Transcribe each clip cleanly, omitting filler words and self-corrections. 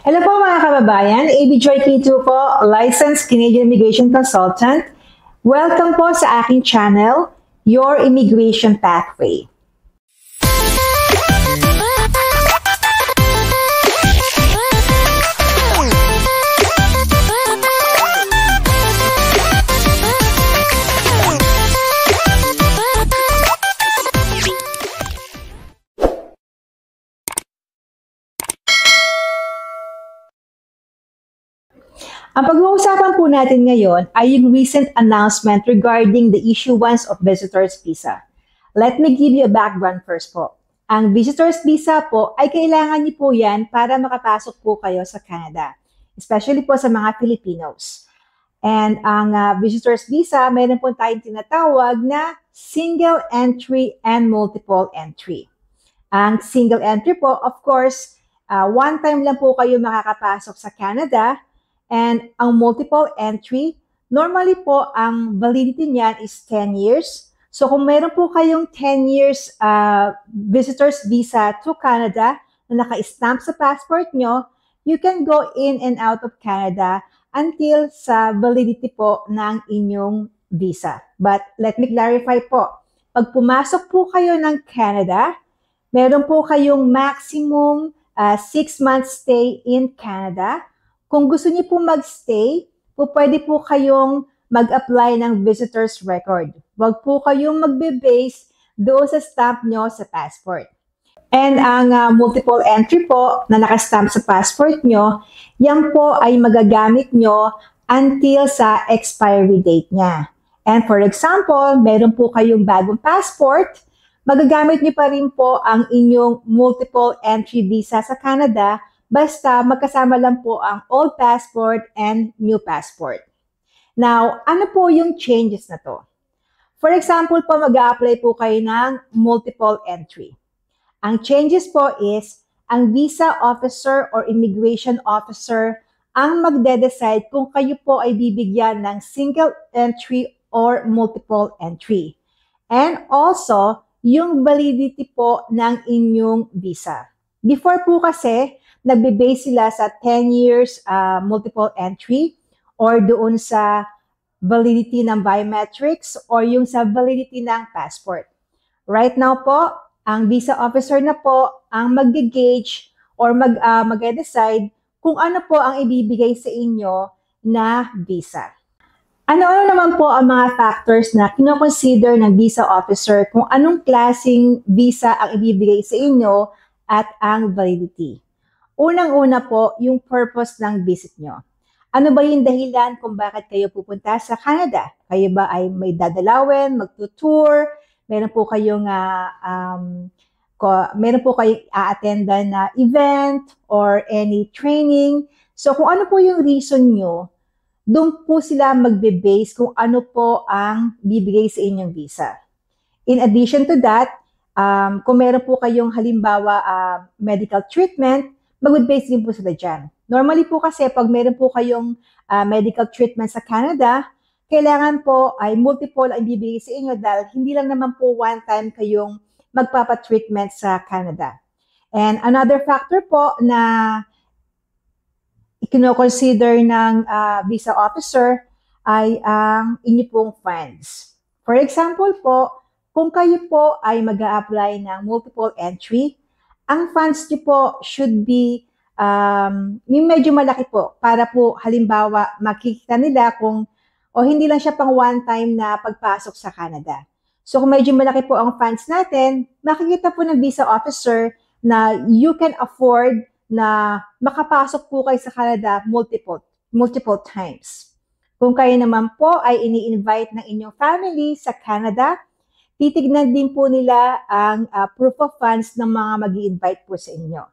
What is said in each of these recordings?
Hello po mga kababayan, AB Joy K2 po, Licensed Canadian Immigration Consultant. Welcome po sa aking channel, Your Immigration Pathway. Ang pag-uusapan po natin ngayon ay yung recent announcement regarding the issuance of visitor's visa. Let me give you a background first po. Ang visitor's visa po ay kailangan niyo po yan para makapasok po kayo sa Canada, especially po sa mga Filipinos. And ang visitor's visa, mayroon po tayong tinatawag na single entry and multiple entry. Ang single entry po, of course, one time lang po kayo makakapasok sa Canada. And ang multiple entry, normally po, ang validity niyan is 10 years. So kung meron po kayong 10 years visitor's visa to Canada na naka-stamp sa passport nyo, you can go in and out of Canada until sa validity po ng inyong visa. But let me clarify po, pag pumasok po kayo ng Canada, meron po kayong maximum 6 months stay in Canada. Kung gusto niyo po mag-stay, pwede po kayong mag-apply ng visitor's record. Huwag po kayong magbe-base doon sa stamp nyo sa passport. And ang multiple entry po na nakastamp sa passport nyo, yan po ay magagamit nyo until sa expiry date niya. And for example, meron po kayong bagong passport, magagamit nyo pa rin po ang inyong multiple entry visa sa Canada basta magkasama lang po ang old passport and new passport. Now, ano po yung changes na to? For example po, mag-a-apply po kayo ng multiple entry. Ang changes po is, ang visa officer or immigration officer ang magde-decide kung kayo po ay bibigyan ng single entry or multiple entry. And also, yung validity po ng inyong visa. Before po kasi, nagbe-base sila sa 10 years multiple entry or doon sa validity ng biometrics or yung sa validity ng passport. Right now po, ang visa officer na po ang mag-gauge or mag-decide kung ano po ang ibibigay sa inyo na visa. Ano-ano naman po ang mga factors na kino-consider ng visa officer kung anong klaseng visa ang ibibigay sa inyo at ang validity? Unang-una po, yung purpose ng visit nyo. Ano ba yung dahilan kung bakit kayo pupunta sa Canada? Kayo ba ay may dadalawin, magtutour, meron po kayong a-attendan na event or any training. So kung ano po yung reason nyo, doon po sila magbe-base kung ano po ang bibigay sa inyong visa. In addition to that, kung meron po kayong halimbawa medical treatment, mag-base din po sila dyan. Normally po kasi pag meron po kayong medical treatment sa Canada, kailangan po ay multiple ang bibigay sa inyo dahil hindi lang naman po one time kayong magpapa-treatment sa Canada. And another factor po na ikino-consider ng visa officer ay ang inyo pong funds. For example po, kung kayo po ay mag-a-apply ng multiple entry, ang funds niyo po should be medyo malaki po para po halimbawa makikita nila kung hindi lang siya pang one time na pagpasok sa Canada. So kung medyo malaki po ang funds natin, makikita po ng visa officer na you can afford na makapasok po kayo sa Canada multiple times. Kung kayo naman po ay ini-invite ng inyong family sa Canada, titignan din po nila ang proof of funds ng mga mag-i-invite po sa inyo.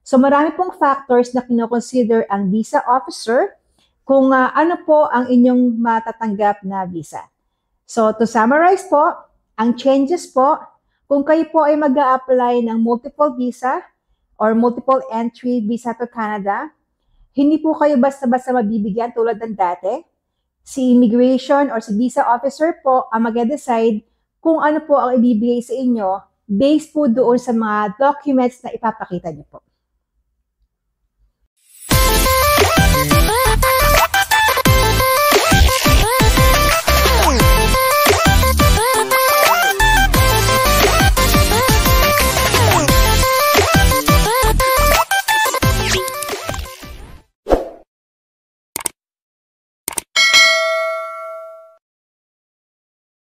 So marami pong factors na kino-consider ang visa officer kung ano po ang inyong matatanggap na visa. So to summarize po, ang changes po, kung kayo po ay mag-a-apply ng multiple visa or multiple entry visa to Canada, hindi po kayo basta-basta mabibigyan tulad ng dati. Si immigration or si visa officer po ang mag-decide kung ano po ang ibibigay sa inyo based po doon sa mga documents na ipapakita niyo po.